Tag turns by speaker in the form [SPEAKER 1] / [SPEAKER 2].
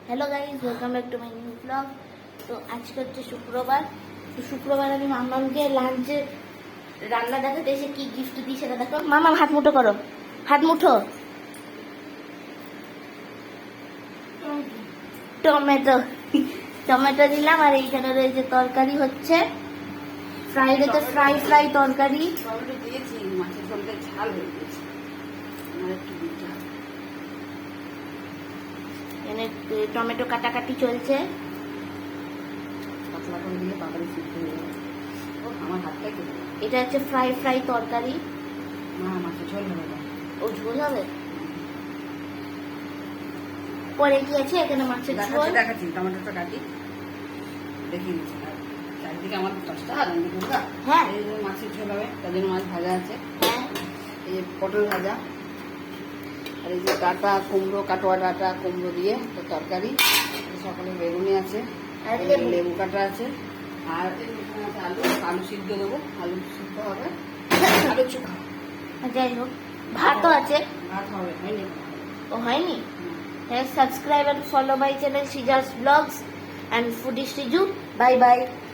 [SPEAKER 1] Hello guys, welcome back to my new blog. তো আজকে হচ্ছে শুক্রবার। তো শুক্রবার আমি মামাকে লাঞ্চে রান্না দেখাতে এসে কি গিফট দিই সেটা দেখো। মামা হাত মুঠো করো, হাত মুঠো। টমেটো টমেটো দিলাম, আর এইখানে রয়েছে তরকারি, হচ্ছে ফ্রাইড হচ্ছে ফ্রাই তরকারি।
[SPEAKER 2] টমেটো দিয়েছি, মাছের ঝোলটা ঝাল হয়ে গেছে, আমার একটু দিতে হবে।
[SPEAKER 1] এখানে টমেটো কাটাকাটি চলছে।
[SPEAKER 2] পাতলা করে দিয়ে পাতালি সিদ্ধ হয়ে যাবে। ও আমার হাতটাই কেটে যাবে।
[SPEAKER 1] এটা হচ্ছে ফ্রাই তরকারি।
[SPEAKER 2] মা মাছের ঝোল হয়ে যাবে।
[SPEAKER 1] ও ঝোল হবে। পরে কি আছে এখানে? মাছের ঝোল।
[SPEAKER 2] দেখাচ্ছি টমেটোটা কাটি দেখিয়ে দিচ্ছি। আর চারিদিকে আমার 10টা রান্না করবো।
[SPEAKER 1] হ্যাঁ।
[SPEAKER 2] এই যে মাছের ঝোল হবে, তার জন্য মাছ ভাজা আছে।
[SPEAKER 1] হ্যাঁ,
[SPEAKER 2] এই যে পটল ভাজা, আর এই যে ডাঁটা কুমড়ো, কাটোয়া ডাঁটা কুমড়ো দিয়ে তো তরকারি। সকালে বেগুনি আছে,
[SPEAKER 1] আর
[SPEAKER 2] এই
[SPEAKER 1] লেবু।
[SPEAKER 2] লেবু কাটা আছে, আর এখানে আছে আলু। আলু সিদ্ধ দেবো, আলু সিদ্ধ হবে, আলু চোখা।
[SPEAKER 1] যাই হোক, ভাতও আছে।
[SPEAKER 2] ভাত হবে, হয়নি?
[SPEAKER 1] ও হয়নি? হ্যাঁ, subscribe and follow my channel Shija's Vlogs and Foodie Shiju. Bye bye.